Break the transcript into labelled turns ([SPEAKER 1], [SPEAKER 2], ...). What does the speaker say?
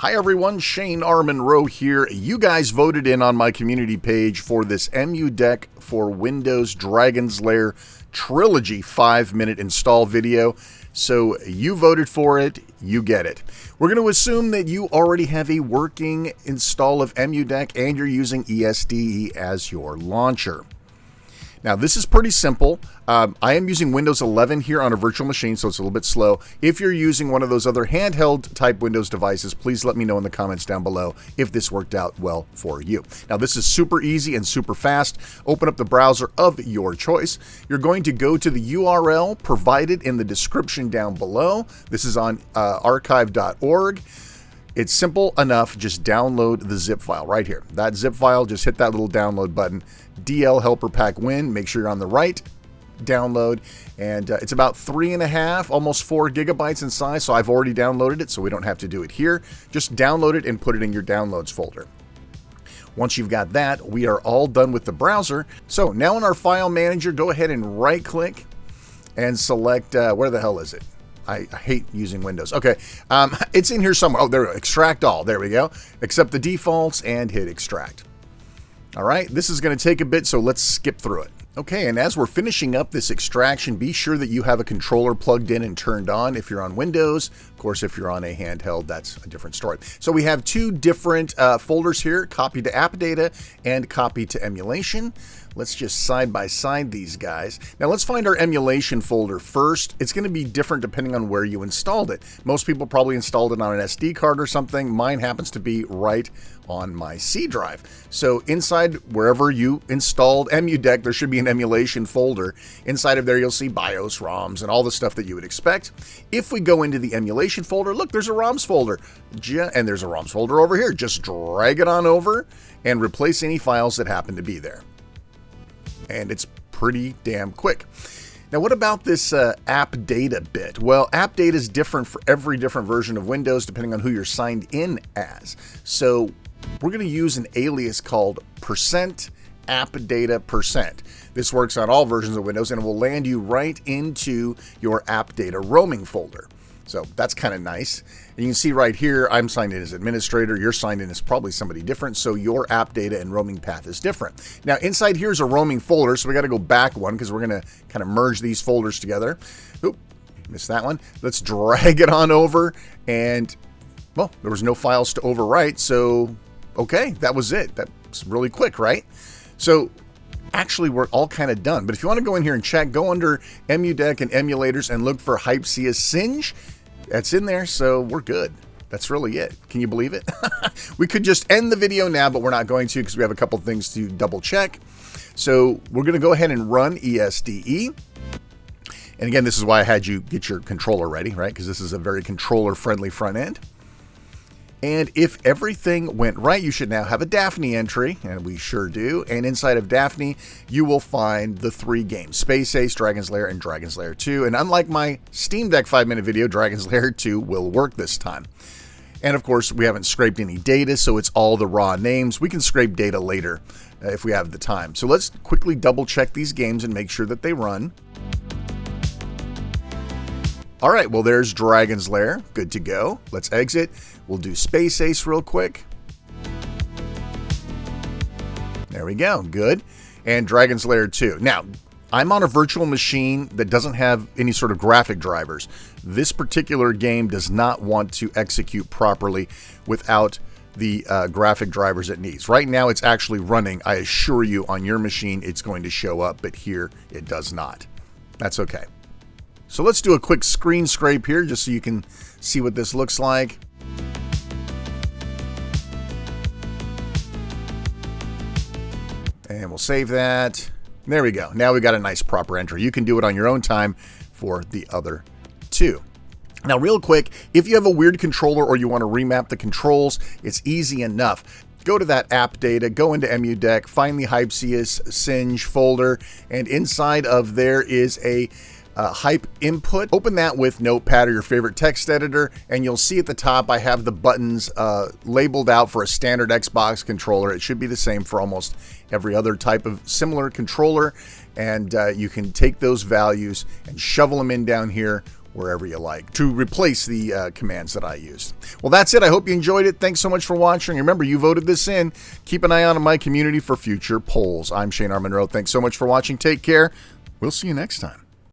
[SPEAKER 1] Hi everyone, Shane R. Monroe here. You guys voted in on my community page for this EmuDeck for Windows Dragon's Lair Trilogy 5-minute install video. So you voted for it, you get it. We're going to assume that you already have a working install of EmuDeck and you're using ESDE as your launcher. Now, this is pretty simple. I am using Windows 11 here on a virtual machine, so it's a little bit slow. If you're using one of those other handheld type Windows devices, please let me know in the comments down below if this worked out well for you. Now, this is super easy and super fast. Open up the browser of your choice. You're going to go to the URL provided in the description down below. This is on archive.org. It's simple enough. Just download the zip file right here. That zip file, just hit that little download button. DL Helper Pack Win. Make sure you're on the right download. And it's about 3.5, almost 4 gigabytes in size. So I've already downloaded it, so we don't have to do it here. Just download it and put it in your downloads folder. Once you've got that, we are all done with the browser. So now in our file manager, go ahead and right click and select, where the hell is it? I hate using Windows. Okay, it's in here somewhere. Oh, there we go. Extract all. There we go. Accept the defaults and hit extract. All right, this is going to take a bit, so let's skip through it. Okay, and as we're finishing up this extraction, be sure that you have a controller plugged in and turned on if you're on Windows. Of course, if you're on a handheld, that's a different story. So we have two different folders here, copy to app data and copy to emulation. Let's just side by side these guys. Now let's find our emulation folder first. It's going to be different depending on where you installed it. Most people probably installed it on an SD card or something. Mine happens to be right on my C drive. So inside wherever you installed EmuDeck, there should be an emulation folder. Inside of there, you'll see BIOS, ROMs, and all the stuff that you would expect. If we go into the emulation folder, look, there's a ROMs folder. And there's a ROMs folder over here. Just drag it on over and replace any files that happen to be there. And it's pretty damn quick. Now, what about this app data bit? Well, app data is different for every different version of Windows, depending on who you're signed in as. So we're going to use an alias called %appdata%. This works on all versions of Windows, and it will land you right into your app data roaming folder. So that's kind of nice. And you can see right here, I'm signed in as administrator. You're signed in as probably somebody different. So your app data and roaming path is different. Now inside here's a roaming folder. So we got to go back one because we're going to kind of merge these folders together. Oop, missed that one. Let's drag it on over. And well, there was no files to overwrite. So, okay, that was it. That's really quick, right? So actually, we're all kind of done. But if you want to go in here and check, go under EmuDeck and emulators and look for Hypsia Singe. That's in there, so we're good. That's really it. Can you believe it? We could just end the video now, but we're not going to because we have a couple things to double check. So we're going to go ahead and run ESDE. And again, this is why I had you get your controller ready, right? Because this is a very controller-friendly front end. And if everything went right, you should now have a Daphne entry, and we sure do. And inside of Daphne, you will find the 3 games, Space Ace, Dragon's Lair, and Dragon's Lair 2. And unlike my Steam Deck 5-minute video, Dragon's Lair 2 will work this time. And of course, we haven't scraped any data, so it's all the raw names. We can scrape data later if we have the time. So let's quickly double check these games and make sure that they run. All right, well, there's Dragon's Lair. Good to go. Let's exit. We'll do Space Ace real quick. There we go. Good. And Dragon's Lair 2. Now, I'm on a virtual machine that doesn't have any sort of graphic drivers. This particular game does not want to execute properly without the graphic drivers it needs. Right now, it's actually running. I assure you, on your machine, it's going to show up, but here it does not. That's okay. So let's do a quick screen scrape here just so you can see what this looks like. And we'll save that. There we go. Now we got a nice proper entry. You can do it on your own time for the other 2. Now, real quick, if you have a weird controller or you want to remap the controls, it's easy enough. Go to that app data, go into EmuDeck, find the Hypsia Singe folder, and inside of there is a Hype input. Open that with Notepad or your favorite text editor, and you'll see at the top I have the buttons labeled out for a standard Xbox controller. It should be the same for almost every other type of similar controller, and you can take those values and shovel them in down here wherever you like to replace the commands that I used. Well, that's it. I hope you enjoyed it. Thanks so much for watching. Remember, you voted this in. Keep an eye on my community for future polls. I'm Shane R. Monroe. Thanks so much for watching. Take care. We'll see you next time.